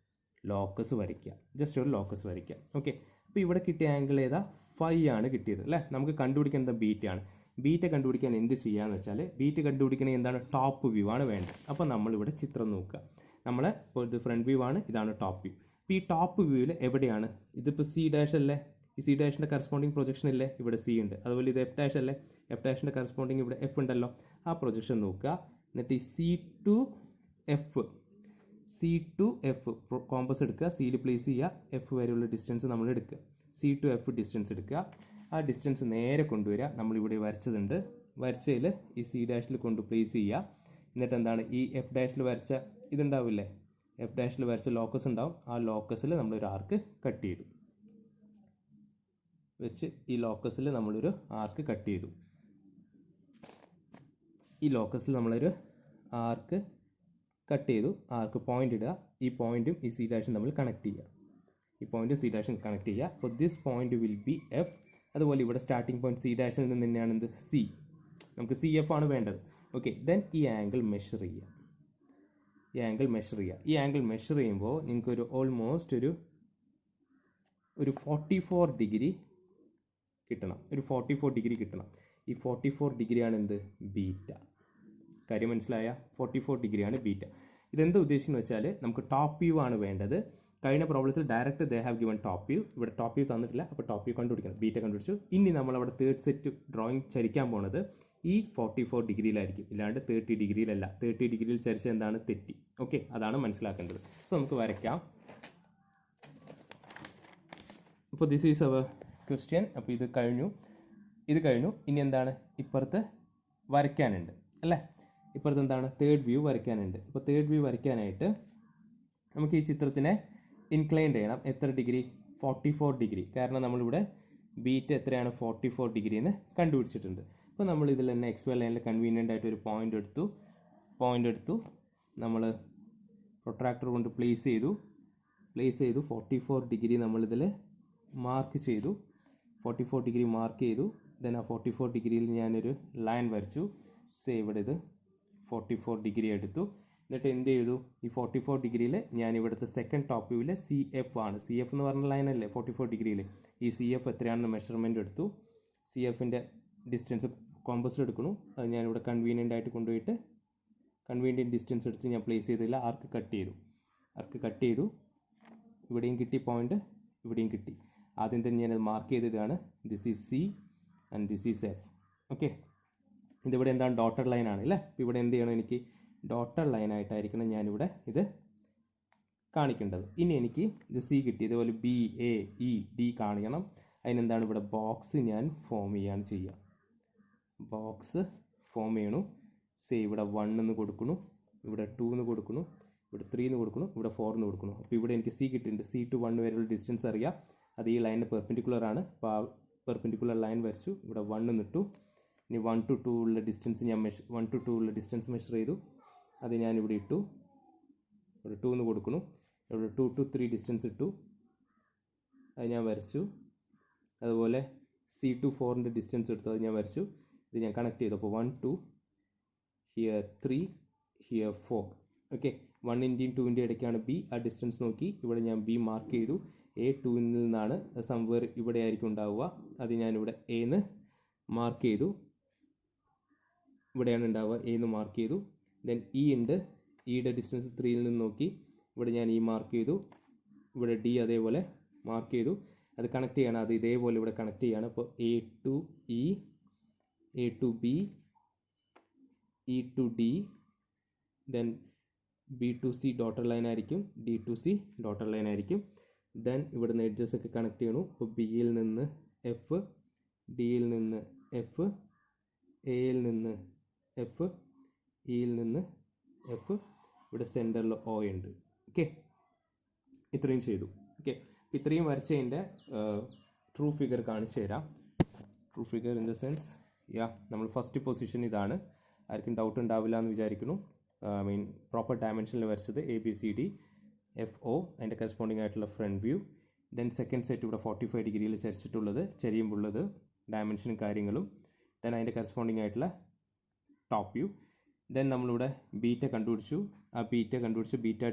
ലോക്കസ് വരയ്ക്കുക, ജസ്റ്റ് ഒരു ലോക്കസ് വരയ്ക്കുക. ഓക്കെ, അപ്പോൾ ഇവിടെ കിട്ടിയ ആംഗിൾ ഏതാ, ഫൈ ആണ് കിട്ടിയത് അല്ലേ. നമുക്ക് കണ്ടുപിടിക്കേണ്ടത് ബീറ്റ ആണ്. ബീറ്റ കണ്ടുപിടിക്കാൻ എന്ത് ചെയ്യാന്ന് വെച്ചാൽ, ബീറ്റ കണ്ടുപിടിക്കണമെങ്കിൽ എന്താണ്, ടോപ്പ് വ്യൂ ആണ് വേണ്ടത്. അപ്പോൾ നമ്മളിവിടെ ചിത്രം നോക്കുക. നമ്മളെ ഇപ്പോൾ ഇത് ഫ്രണ്ട് വ്യൂ ആണ്, ഇതാണ് ടോപ്പ് വ്യൂ. ഇപ്പോൾ ഈ ടോപ്പ് വ്യൂവിൽ എവിടെയാണ് ഇതിപ്പോൾ സി ഡാഷ് അല്ലേ, ഈ സി ഡാഷിൻ്റെ കറസ്പോണ്ടിങ് പ്രൊജക്ഷൻ ഇല്ലേ, ഇവിടെ സി ഉണ്ട്. അതുപോലെ ഇത് എഫ് ഡാഷ് അല്ലേ, എഫ് ഡാഷിൻ്റെ കറസ്പോണ്ടിങ് ഇവിടെ എഫ് ഉണ്ടല്ലോ. ആ പ്രൊജക്ഷൻ നോക്കുക. എന്നിട്ട് ഈ സി ടു എഫ് കോമ്പസ് എടുക്കുക, സിയിൽ പ്ലേസ് ചെയ്യുക, എഫ് വരെയുള്ള ഡിസ്റ്റൻസ് നമ്മൾ എടുക്കുക. സി ടു എഫ് ഡിസ്റ്റൻസ് എടുക്കുക. ആ ഡിസ്റ്റൻസ് നേരെ കൊണ്ടുവരിക. നമ്മളിവിടെ വരച്ചതുണ്ട്, വരച്ചതിൽ ഈ സി ഡാഷിൽ കൊണ്ട് പ്ലേസ് ചെയ്യുക. എന്നിട്ട് എന്താണ്, ഈ എഫ് ഡാഷിൽ വരച്ച ഇതുണ്ടാവില്ലേ, എഫ് ഡാഷിൽ വരച്ച ലോക്കസ് ഉണ്ടാവും. ആ ലോക്കസിൽ നമ്മളൊരു ആർക്ക് കട്ട് ചെയ്തു വെച്ച്, ഈ ലോക്കസിൽ നമ്മളൊരു ആർക്ക് കട്ട് ചെയ്തു. ഈ ലോക്കസിൽ നമ്മളൊരു ആർക്ക് കട്ട് ചെയ്തു. ആർക്ക് പോയിന്റ് ഇടുക. ഈ പോയിന്റും ഈ സി ഡാഷും തമ്മിൽ കണക്ട് ചെയ്യുക. ഈ പോയിന്റ് സി ഡാഷും കണക്ട് ചെയ്യുക. അപ്പോൾ this point will be F. അതുപോലെ ഇവിടെ സ്റ്റാർട്ടിംഗ് പോയിന്റ് സി ഡാഷിൽ നിന്ന് തന്നെയാണ് എന്ത്, സി. നമുക്ക് സി എഫ് ആണ് വേണ്ടത്. ഓക്കെ, ദെൻ ഈ ആംഗിൾ മെഷർ ചെയ്യുക. ഈ ആംഗിൾ മെഷർ ചെയ്യുമ്പോൾ നിങ്ങൾക്ക് ഓൾമോസ്റ്റ് ഒരു 44 ഡിഗ്രി കിട്ടണം. ഒരു 44 ഡിഗ്രി കിട്ടണം. ഈ 44 ഡിഗ്രിയാണ് എന്ത്, ബീറ്റ. കാര്യം മനസ്സിലായ? 44 ഡിഗ്രിയാണ് ബീറ്റ. ഇതെന്താ ഉദ്ദേശിക്കുന്നത് വെച്ചാൽ നമുക്ക് ടോപ്പ് വ്യൂ ആണ് വേണ്ടത്. കഴിഞ്ഞ പ്രോബ്ലത്തിൽ direct they have given top view. ഇവിടെ ടോപ്പ് വ്യൂ തന്നിട്ടില്ല, അപ്പോൾ ടോപ്പ് വ്യൂ കണ്ടുപിടിക്കണം. ബീറ്റ കണ്ടുപിടിച്ചു. ഇനി നമ്മൾ അവിടെ തേർഡ് സെറ്റ് ഡ്രോയിങ് ചരിക്കാൻ പോണത് ഈ 44 ഡിഗ്രിയിലായിരിക്കും, ഇല്ലാണ്ട് 30 ഡിഗ്രിയിലല്ല. 30 ഡിഗ്രിയിൽ ചരിച്ച എന്താണ്, തെറ്റി. ഓക്കെ, അതാണ് മനസ്സിലാക്കേണ്ടത്. സോ നമുക്ക് വരയ്ക്കാം. അപ്പോൾ ദിസ് ഈസ് അവർ ക്വസ്റ്റ്യൻ. അപ്പോൾ ഇത് കഴിഞ്ഞു. ഇനി എന്താണ്, ഇപ്പുറത്ത് വരയ്ക്കാനുണ്ട് അല്ലേ. ഇപ്പുറത്ത് എന്താണ്, തേർഡ് വ്യൂ വരയ്ക്കാനുണ്ട്. ഇപ്പോൾ തേർഡ് വ്യൂ വരയ്ക്കാനായിട്ട് നമുക്ക് ഈ ചിത്രത്തിനെ ഇൻക്ലൈൻ ചെയ്യണം. എത്ര ഡിഗ്രി, 44 ഡിഗ്രി. കാരണം നമ്മളിവിടെ ബീറ്റ എത്രയാണ്, 44 ഡിഗ്രി എന്ന് കണ്ടുപിടിച്ചിട്ടുണ്ട്. അപ്പോൾ നമ്മൾ ഇതിൽ തന്നെ എക്സ് വൈ ലൈനിൽ കൺവീനിയൻ്റ് ആയിട്ട് ഒരു പോയിന്റ് എടുത്തു. നമ്മൾ പ്രൊട്രാക്ടർ കൊണ്ട് പ്ലേസ് ചെയ്തു. 44 ഡിഗ്രി നമ്മളിതിൽ മാർക്ക് ചെയ്തു. 44 ഡിഗ്രി മാർക്ക് ചെയ്തു. ദെൻ ആ 44 ഡിഗ്രിയിൽ ഞാനൊരു ലൈൻ വരച്ചു. സേ ഇവിടെ ഇത് 44 ഡിഗ്രി എടുത്തു. എന്നിട്ട് എന്ത് ചെയ്തു, ഈ 44 ഡിഗ്രിയിൽ ഞാൻ ഇവിടുത്തെ സെക്കൻഡ് ടോപ്പ് വ്യൂവിൽ സി എഫ് ആണ്. സി എഫ് എന്ന് പറഞ്ഞ ലൈനല്ലേ 44 ഡിഗ്രിയിൽ. ഈ സി എഫ് എത്രയാണെന്ന് മെഷർമെൻറ്റ് എടുത്തു. സി എഫിൻ്റെ ഡിസ്റ്റൻസ് കോമ്പസിൽ എടുക്കണു. അത് ഞാനിവിടെ കൺവീനിയൻ്റ് ആയിട്ട് കൊണ്ടുപോയിട്ട് കൺവീനിയൻറ്റ് ഡിസ്റ്റൻസ് എടുത്ത് ഞാൻ പ്ലേസ് ചെയ്തില്ല. ആർക്ക് കട്ട് ചെയ്തു. ഇവിടെയും കിട്ടി പോയിന്റ്, ഇവിടെയും കിട്ടി. ആദ്യം തന്നെ ഞാനത് മാർക്ക് ചെയ്തിട്ടാണ്. This is C and this is F. Okay, ഇതിവിടെ എന്താണ്, ഡോട്ടഡ് ലൈൻ ആണ് അല്ലേ. അപ്പോൾ ഇവിടെ എന്ത് ചെയ്യണം, എനിക്ക് ഡോട്ടഡ് ലൈനായിട്ടായിരിക്കണം ഞാനിവിടെ ഇത് കാണിക്കേണ്ടത്. ഇനി എനിക്ക് ഇത് സി കിട്ടി. ഇതുപോലെ ബി, എ, ഇ, ഡി കാണിക്കണം. അതിനെന്താണ്, ഇവിടെ ബോക്സ് ഞാൻ ഫോം ചെയ്യുക. ബോക്സ് ഫോം ചെയ്യണു. സേ ഇവിടെ 1 എന്ന് കൊടുക്കുന്നു, ഇവിടെ 2 എന്ന് കൊടുക്കുന്നു, ഇവിടെ 3 എന്ന് കൊടുക്കുന്നു, ഇവിടെ 4 എന്ന് കൊടുക്കുന്നു. അപ്പോൾ ഇവിടെ എനിക്ക് സി കിട്ടിയിട്ടുണ്ട്. സി ടു 1 വരെയുള്ള ഡിസ്റ്റൻസ് അറിയാം. അത് ഈ ലൈനിന് പെർപെൻഡിക്കുലർ ആണ്. അപ്പോൾ ആ പെർപെൻഡിക്കുലർ ലൈൻ വരച്ചു. ഇവിടെ 1 എന്നിട്ടു. ഇനി 1 to 2 ഉള്ള ഡിസ്റ്റൻസ് ഞാൻ 1 to 2 ഉള്ള ഡിസ്റ്റൻസ് മെഷർ ചെയ്തു. അത് ഞാൻ ഇവിടെ ഇട്ടു. ഇവിടെ 2 എന്ന് കൊടുക്കുന്നു. ഇവിടെ 2 to 3 ഡിസ്റ്റൻസ് ഇട്ടു. അത് ഞാൻ വരച്ചു. അതുപോലെ സി ടു 4ൻ്റെ ഡിസ്റ്റൻസ് എടുത്തു, അത് ഞാൻ വരച്ചു. ഇത് ഞാൻ കണക്ട് ചെയ്തു. അപ്പോൾ 1 2 ഹിയർ 3 ഹിയർ 4. ഓക്കെ, 1ൻ്റെയും 2ൻ്റെയും ഇടയ്ക്കാണ് ബി. ആ ഡിസ്റ്റൻസ് നോക്കി ഇവിടെ ഞാൻ ബി മാർക്ക് ചെയ്തു. എ 2ൽ നിന്നാണ് സംവേർ ഇവിടെ ആയിരിക്കും ഉണ്ടാവുക. അത് ഞാനിവിടെ എ എന്ന് മാർക്ക് ചെയ്തു. ഇവിടെയാണ് ഉണ്ടാവുക, എ എന്ന് മാർക്ക് ചെയ്തു. ദെൻ ഇ ഉണ്ട്. ഇയുടെ ഡിസ്റ്റൻസ് 3ൽ നിന്ന് നോക്കി ഇവിടെ ഞാൻ ഇ മാർക്ക് ചെയ്തു. ഇവിടെ ഡി അതേപോലെ മാർക്ക് ചെയ്തു. അത് കണക്ട് ചെയ്യണം. അത് ഇതേപോലെ ഇവിടെ കണക്ട് ചെയ്യാണ്. അപ്പോൾ A to E, A to B, E to D, then B to C dotted line ആയിരിക്കും, D to C dotted line ആയിരിക്കും. ദെൻ ഇവിടുന്ന് എഡ്ജസ് ഒക്കെ കണക്ട് ചെയ്യണു. അപ്പോൾ ബിയിൽ നിന്ന് എഫ്, ഡിയിൽ നിന്ന് എഫ്, എയിൽ നിന്ന് എഫ്, ഇയിൽ നിന്ന് എഫ്, ഇവിടെ സെൻറ്ററിൽ ഒ ഉണ്ട്. ഓക്കെ, ഇത്രയും ചെയ്തു. ഓക്കെ, ഇത്രയും വരച്ചതിൻ്റെ ട്രൂ ഫിഗർ കാണിച്ചു തരാം. True figure in the sense നമ്മൾ ഫസ്റ്റ് പൊസിഷൻ ഇതാണ്. ആർക്കും ഡൗട്ട് ഉണ്ടാവില്ല എന്ന് വിചാരിക്കുന്നു. പ്രോപ്പർ ഡയമെൻഷനിൽ വരച്ചത് A B C D F O, അതിൻ്റെ കറസ്പോണ്ടിങ് ആയിട്ടുള്ള front view. Then second set ഇവിടെ 45 ഡിഗ്രിയിൽ ചരിച്ചിട്ടുള്ളത് ഉള്ളത് ഡയമെൻഷനും കാര്യങ്ങളും. ദെൻ അതിൻ്റെ കറസ്പോണ്ടിങ് ആയിട്ടുള്ള ടോപ്പ് വ്യൂ. ദെൻ നമ്മളിവിടെ ബീറ്റ കണ്ടുപിടിച്ചു. ആ ബീറ്റ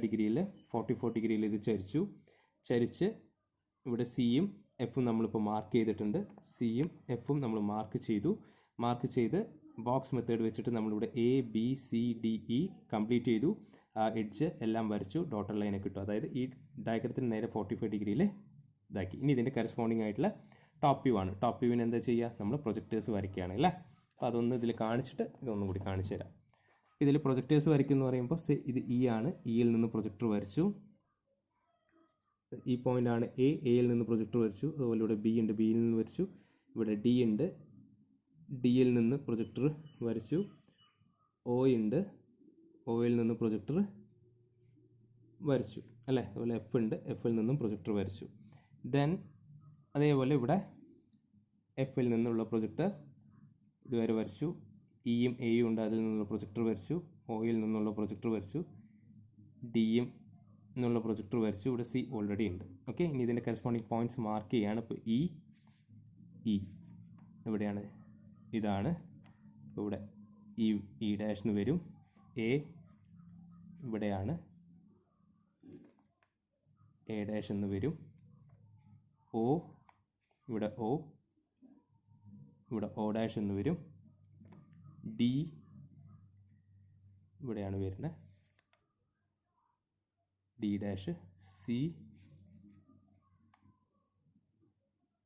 ഡിഗ്രിയിൽ 44 ഡിഗ്രിയിൽ ഇത് ചരിച്ച് ഇവിടെ സിയും എഫും നമ്മളിപ്പോൾ മാർക്ക് ചെയ്തിട്ടുണ്ട്. സിയും എഫും നമ്മൾ മാർക്ക് ചെയ്ത് ബോക്സ് മെത്തേഡ് വെച്ചിട്ട് നമ്മളിവിടെ A B C D E complete ചെയ്തു. ആ എഡ്ജ് എല്ലാം വരച്ചു, ഡോട്ടർ ലൈനെ കിട്ടും. അതായത് ഈ ഡയഗ്രത്തിന് നേരെ 45 ഡിഗ്രിയിൽ ഇതാക്കി. ഇനി ഇതിൻ്റെ കറസ്പോണ്ടിങ് ആയിട്ടുള്ള ടോപ്പ് വ്യൂ ആണ്. ടോപ്പ് വ്യൂവിന് എന്താ ചെയ്യുക, നമ്മൾ പ്രൊജക്ടേഴ്സ് വരയ്ക്കുകയാണ് അല്ലേ. അപ്പോൾ അതൊന്ന് ഇതിൽ കാണിച്ചിട്ട് ഇതൊന്നും കൂടി കാണിച്ചു തരാം. ഇതിൽ പ്രൊജക്ടേഴ്സ് വരയ്ക്കുന്നു പറയുമ്പോൾ ഇത് ഇ ആണ്, ഇയിൽ നിന്ന് പ്രൊജക്ടർ വരച്ചു. ഈ പോയിന്റ് ആണ് എ, എയിൽ നിന്ന് പ്രൊജക്ടർ വരച്ചു. അതുപോലെ ഇവിടെ ബി ഉണ്ട്, ബിയിൽ നിന്ന് വരച്ചു. ഇവിടെ ഡി ഉണ്ട്, ഡിയിൽ നിന്ന് പ്രൊജക്ടർ വരച്ചു. ഒ ഉണ്ട്, ഒയിൽ നിന്ന് പ്രൊജക്ടർ വരച്ചു അല്ലേ. അതുപോലെ എഫ് ഉണ്ട്, എഫിൽ നിന്നും പ്രൊജക്ടർ വരച്ചു. ദെൻ അതേപോലെ ഇവിടെ എഫിൽ നിന്നുള്ള പ്രൊജക്ടർ ഇതുവരെ വരച്ചു. ഇയും എയും ഉണ്ട്, അതിൽ നിന്നുള്ള പ്രൊജക്ടർ വരച്ചു. ഒയിൽ നിന്നുള്ള പ്രൊജക്ടർ വരച്ചു. ഡിയും എന്നുള്ള പ്രൊജക്ടർ വരച്ചു. ഇവിടെ സി ഓൾറെഡി ഉണ്ട്. ഓക്കെ, ഇനി ഇതിൻ്റെ കറസ്പോണ്ടിങ് പോയിന്റ്സ് മാർക്ക് ചെയ്യുകയാണ്. ഇപ്പോൾ ഇ എവിടെയാണ്, ഇതാണ്. അപ്പോൾ ഇവിടെ ഇ ഡാഷ് എന്ന് വരും. എ ഇവിടെയാണ്, എ ഡാഷ് എന്ന് വരും. ഒ ഇവിടെ, ഒ ഇവിടെ, ഒ ഡാഷ് എന്ന് വരും. ഡി ഇവിടെയാണ് വരുന്നത്, ഡി ഡാഷ്.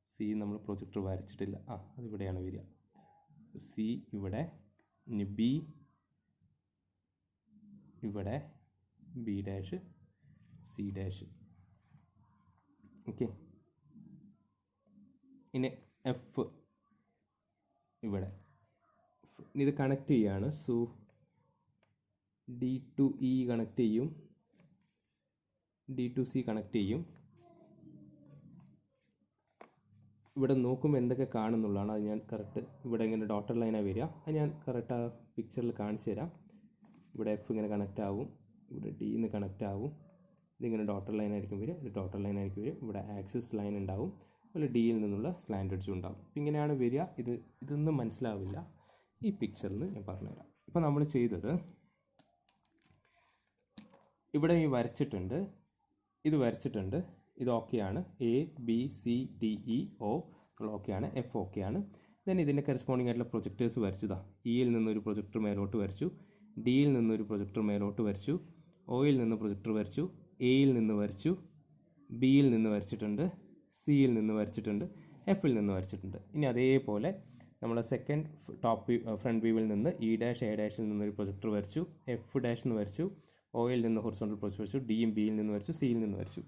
സി നമ്മൾ പ്രൊജക്ടർ വരച്ചിട്ടില്ല, അതിവിടെയാണ് വരിക. സി ഇവിടെ, ഇനി ബി ഇവിടെ, B dash, C dash. Okay, ഇനി എഫ് ഇവിടെ. ഇത് കണക്ട് ചെയ്യാണ്. So D to E connect ചെയ്യും, ഡി ടു സി കണക്ട് ചെയ്യും. ഇവിടെ നോക്കുമ്പോൾ എന്തൊക്കെ കാണുന്നുള്ളതാണ്, അത് ഞാൻ കറക്റ്റ് ഇവിടെ ഇങ്ങനെ ഡോട്ടർ ലൈനാണ് വരിക. അത് ഞാൻ കറക്റ്റ് ആ പിക്ചറിൽ കാണിച്ചു തരാം. ഇവിടെ എഫ് ഇങ്ങനെ കണക്റ്റ് ആവും, ഇവിടെ ഡി എന്ന് കണക്റ്റ് ആവും. ഇതിങ്ങനെ ഡോട്ടർ ലൈനായിരിക്കും വരിക, ഇത് ഡോട്ടർ ലൈനായിരിക്കും വരിക. ഇവിടെ ആക്സിസ് ലൈൻ ഉണ്ടാവും, അതുപോലെ ഡിയിൽ നിന്നുള്ള സ്ലാൻഡ് എഡ്ജും ഉണ്ടാവും. അപ്പം ഇങ്ങനെയാണ് വരിക. ഇതൊന്നും മനസ്സിലാവില്ല ഈ പിക്ചറിൽ ഞാൻ പറഞ്ഞുതരാം. ഇപ്പോൾ നമ്മൾ ചെയ്തത് ഇവിടെ ഈ വരച്ചിട്ടുണ്ട്, ഇത് വരച്ചിട്ടുണ്ട്, ഇത് ഓക്കെയാണ്. A B C D E O ഓക്കെയാണ്, എഫ് ഓക്കെയാണ്. ദെൻ ഇതിൻ്റെ കറസ്പോണ്ടിങ് ആയിട്ടുള്ള പ്രൊജക്ടേഴ്സ് വരച്ചതാ. ഇയിൽ നിന്നൊരു പ്രൊജക്ടർ മേലോട്ട് വരച്ചു, ഡിയിൽ നിന്നൊരു പ്രൊജക്ടർ മേലോട്ട് വരച്ചു, ഒയിൽ നിന്ന് പ്രൊജക്ടർ വരച്ചു, എയിൽ നിന്ന് വരച്ചു, ബിയിൽ നിന്ന് വരച്ചിട്ടുണ്ട്, സിയിൽ നിന്ന് വരച്ചിട്ടുണ്ട്, എഫിൽ നിന്ന് വരച്ചിട്ടുണ്ട്. ഇനി അതേപോലെ നമ്മൾ സെക്കൻഡ് ടോപ്പ് ഫ്രണ്ട് വ്യൂവിൽ നിന്ന് ഇ ഡാഷ് എ ഡാഷിൽ നിന്നൊരു പ്രൊജക്ടർ വരച്ചു, എഫ് ഡാഷ് എന്ന് വരച്ചു, ഒയിൽ നിന്ന് ഹൊറിസോണ്ടൽ പ്രൊജക്ടർ വരച്ചു, ഡിയും ബിയിൽ നിന്ന് വരച്ചു, സിയിൽ നിന്ന് വരച്ചു.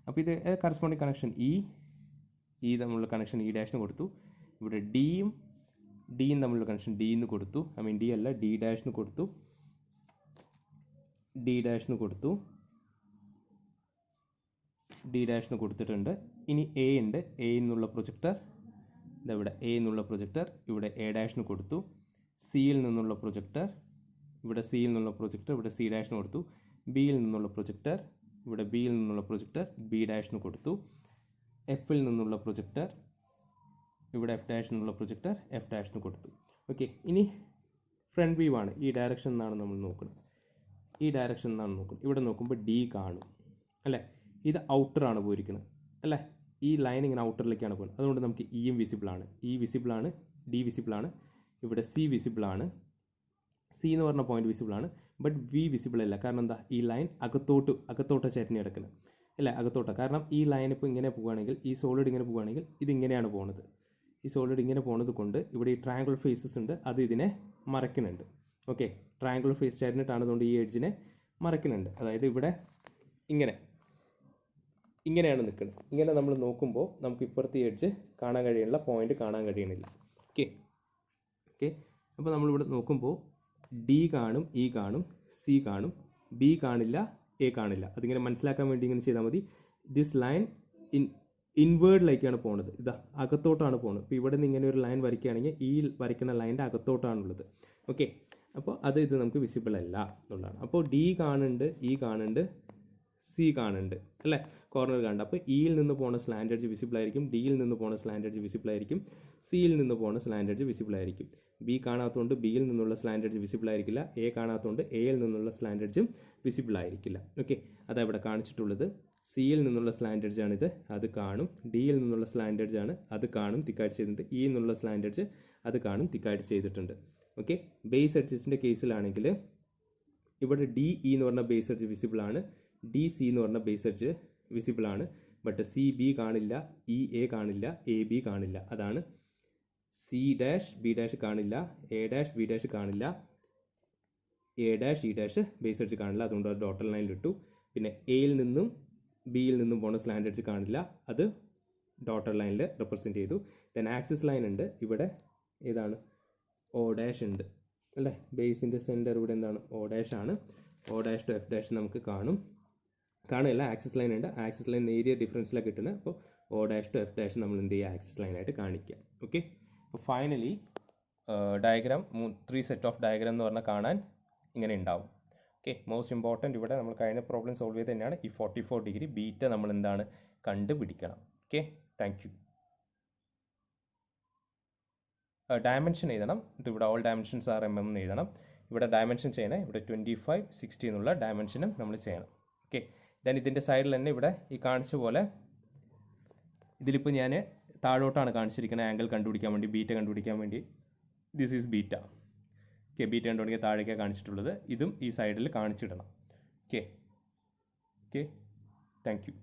അപ്പോൾ ഇത് കറസ്പോണ്ടിങ് കണക്ഷൻ ഇ തമ്മിലുള്ള കണക്ഷൻ ഇ ഡാഷിന് കൊടുത്തു. ഇവിടെ ഡിയും തമ്മിലുള്ള കണക്ഷൻ ഡി എന്ന് കൊടുത്തു. ഡി അല്ല, ഡി ഡാഷിന് കൊടുത്തു, ഡി ഡാഷിന് കൊടുത്തിട്ടുണ്ട്. ഇനി എ ഉണ്ട്, എ എന്നുള്ള പ്രൊജക്ടർ ഇതെവിടെ, എ എന്നുള്ള പ്രൊജക്ടർ ഇവിടെ എ ഡാഷിന് കൊടുത്തു. സിയിൽ നിന്നുള്ള പ്രൊജക്ടർ ഇവിടെ, സിയിൽ നിന്നുള്ള പ്രൊജക്ടർ ഇവിടെ സി ഡാഷിന് കൊടുത്തു. ബിയിൽ നിന്നുള്ള പ്രൊജക്ടർ ഇവിടെ, ബിയിൽ നിന്നുള്ള പ്രൊജക്ടർ ബി ഡാഷിന് കൊടുത്തു. എഫിൽ നിന്നുള്ള പ്രൊജക്ടർ ഇവിടെ, എഫ് ഡാഷിനുള്ള പ്രൊജക്ടർ എഫ് ഡാഷിന് കൊടുത്തു. ഓക്കെ, ഇനി ഫ്രണ്ട് വ്യൂ ആണ്. ഈ ഡയറക്ഷൻ എന്നാണ് നമ്മൾ നോക്കുന്നത്, ഇവിടെ നോക്കുമ്പോൾ ഡി കാണും അല്ലേ. ഇത് ഔട്ടറാണ് പോയിരിക്കുന്നത് അല്ലേ. ഈ ലൈൻ ഇങ്ങനെ ഔട്ടറിലേക്കാണ് പോകുന്നത്. അതുകൊണ്ട് നമുക്ക് ഇയും വിസിബിളാണ്, ഇ വിസിബിളാണ്, ഡി വിസിബിളാണ്, ഇവിടെ സി വിസിബിളാണ്. സി എന്ന് പറഞ്ഞ പോയിന്റ് വിസിബിളാണ്, ബട്ട് വി വിസിബിൾ അല്ല. കാരണം എന്താ, ഈ ലൈൻ അകത്തോട്ട് ചേട്ടനി കിടക്കുന്നത് അല്ലേ, അകത്തോട്ട്. കാരണം ഈ ലൈൻ ഇപ്പോൾ ഇങ്ങനെ പോകുകയാണെങ്കിൽ, ഈ സോളിഡ് ഇങ്ങനെ പോകുകയാണെങ്കിൽ ഇതിങ്ങനെയാണ് പോകുന്നത്. ഈ സോളിഡ് ഇങ്ങനെ പോകുന്നത് കൊണ്ട് ഇവിടെ ഈ ട്രയാങ്കുലർ ഫേസസ് ഉണ്ട്, അത് ഇതിനെ മറയ്ക്കുന്നുണ്ട്. ഓക്കെ, ട്രയാങ്കുലർ ഫേസ് ചേർന്നിട്ടാണ്, അതുകൊണ്ട് ഈ എഡ്ജിനെ മറയ്ക്കുന്നുണ്ട്. അതായത് ഇവിടെ ഇങ്ങനെയാണ് നിൽക്കുന്നത്. ഇങ്ങനെ നമ്മൾ നോക്കുമ്പോൾ നമുക്ക് ഇപ്പുറത്തെ എഡ്ജ് കാണാൻ കഴിയുന്നില്ല, പോയിന്റ് കാണാൻ കഴിയണില്ല. ഓക്കെ, അപ്പോൾ നമ്മളിവിടെ നോക്കുമ്പോൾ ഡി കാണും, ഇ കാണും, സി കാണും, ബി കാണില്ല, എ കാണില്ല. അതിങ്ങനെ മനസ്സിലാക്കാൻ വേണ്ടി ഇങ്ങനെ ചെയ്താൽ മതി. ദിസ് ലൈൻ ഇൻവേർഡിലേക്കാണ് പോകുന്നത്, ഇതാ അകത്തോട്ടാണ് പോകുന്നത്. ഇപ്പോൾ ഇവിടെ നിന്ന് ഇങ്ങനെ ഒരു ലൈൻ വരയ്ക്കുകയാണെങ്കിൽ ഈ വരയ്ക്കുന്ന ലൈൻ്റെ അകത്തോട്ടാണുള്ളത്. ഓക്കെ, അപ്പോൾ ഇത് നമുക്ക് വിസിബിൾ അല്ല എന്നുള്ളതാണ്. അപ്പോൾ ഡി കാണുന്നുണ്ട്, ഇ കാണുന്നുണ്ട്, സി കാണുന്നുണ്ട് അല്ലേ, കോർണർ കാണുന്നുണ്ട്. അപ്പോൾ ഇയിൽ നിന്ന് പോകുന്ന സ്ലാൻഡ് എഡ്ജ് വിസിബിൾ ആയിരിക്കും, ഡിയിൽ നിന്ന് പോകുന്ന സ്ലാൻഡ് എഡ്ജ് വിസിബിൾ ആയിരിക്കും, സിയിൽ നിന്ന് പോകുന്ന സ്ലാൻഡ് എഡ്ജ് വിസിബിൾ ആയിരിക്കും. ബി കാണാത്തതുകൊണ്ട് ബിയിൽ നിന്നുള്ള സ്ലാൻഡ് എഡ്ജ് വിസിബിൾ ആയിരിക്കില്ല, എ കാണാത്തതുകൊണ്ട് എയിൽ നിന്നുള്ള സ്ലാൻഡ് എഡ്ജും വിസിബിൾ ആയിരിക്കില്ല. ഓക്കെ, അതാണ് ഇവിടെ കാണിച്ചിട്ടുള്ളത്. സിയിൽ നിന്നുള്ള സ്ലാൻഡ് എഡ്ജ് ആണിത്, അത് കാണും. ഡിയിൽ നിന്നുള്ള സ്ലാൻഡ് എഡ്ജ് ആണ്, അത് കാണും, തിക്കായിട്ട് ചെയ്തിട്ടുണ്ട്. ഇ എന്നുള്ള സ്ലാൻഡ് എഡ്ജ് അത് കാണും, തിക്കായിട്ട് ചെയ്തിട്ടുണ്ട്. ഓക്കെ, ബേസ് എഡ്ജസിൻ്റെ കേസിലാണെങ്കിൽ ഇവിടെ ഡി ഇ എന്ന് പറഞ്ഞ ബേസ് എഡ്ജ് വിസിബിൾ ആണ്, ഡി സി എന്ന് പറഞ്ഞ ബേസ് എഡ്ജ് വിസിബിൾ ആണ്. ബട്ട് സി ബി കാണില്ല, ഇ എ കാണില്ല, എ ബി കാണില്ല. അതാണ് സി ഡാഷ് ബി ഡാഷ് കാണില്ല, എ ഡാഷ് ബി ഡാഷ് കാണില്ല, A dash E dash base edge കാണില്ല. അതുകൊണ്ട് അത് ഡോട്ടർ ലൈനിൽ ഇട്ടു. പിന്നെ എയിൽ നിന്നും ബിയിൽ നിന്നും പോണ സ്ലാൻഡ് എഡ്ജ് കാണില്ല, അത് ഡോട്ടർ ലൈനിൽ റെപ്രസെൻറ്റ് ചെയ്തു. ദെൻ ആക്സിസ് ലൈൻ ഉണ്ട് ഇവിടെ, ഏതാണ് ഒ ഡാഷ് ഉണ്ട് അല്ലേ, ബേസിൻ്റെ സെൻറ്റർ ഇവിടെ എന്താണ് ഒ ഡാഷ് ആണ്. O dash to F dash നമുക്ക് കാണില്ല, ആക്സിസ് ലൈൻ ഉണ്ട്. ആക്സിസ് ലൈൻ നേരിയ ഡിഫറൻസിലാണ് കിട്ടുന്നത്. അപ്പോൾ O dash to F dash നമ്മൾ എന്ത് ചെയ്യുക, ആക്സിസ് ലൈനായിട്ട് കാണിക്കുക. ഓക്കെ, അപ്പോൾ finally diagram 3 set of diagram എന്ന് പറഞ്ഞാൽ കാണാൻ ഇങ്ങനെ ഉണ്ടാവും. ഓക്കെ, മോസ്റ്റ് ഇമ്പോർട്ടൻറ്റ് ഇവിടെ നമ്മൾ കഴിഞ്ഞ പ്രോബ്ലം സോൾവ് ചെയ്ത് തന്നെയാണ് ഈ 44 ഡിഗ്രി ബീറ്റ നമ്മൾ എന്താണ് കണ്ടുപിടിക്കണം. Okay, thank you. ഡയമെൻഷൻ എഴുതണം. ഇവിടെ ഓൾ ഡയമെൻഷൻസ് ആർ MM എന്ന് എഴുതണം. ഇവിടെ ഡയമെൻഷൻ ചെയ്യണേ, ഇവിടെ 25, 60 എന്നുള്ള ഡയമെൻഷനും നമ്മൾ ചെയ്യണം. ഓക്കെ, ദെൻ ഇതിൻ്റെ സൈഡിൽ തന്നെ ഇവിടെ ഈ കാണിച്ച പോലെ ഇതിലിപ്പോൾ ഞാൻ താഴോട്ടാണ് കാണിച്ചിരിക്കുന്നത് ആംഗിൾ കണ്ടുപിടിക്കാൻ വേണ്ടി, ബീറ്റ കണ്ടുപിടിക്കാൻ വേണ്ടി. This is beta. Okay, beta കണ്ടുപിടിക്കാൻ താഴേക്കാണ് കാണിച്ചിട്ടുള്ളത്. ഇതും ഈ സൈഡിൽ കാണിച്ചിടണം. Okay, thank you.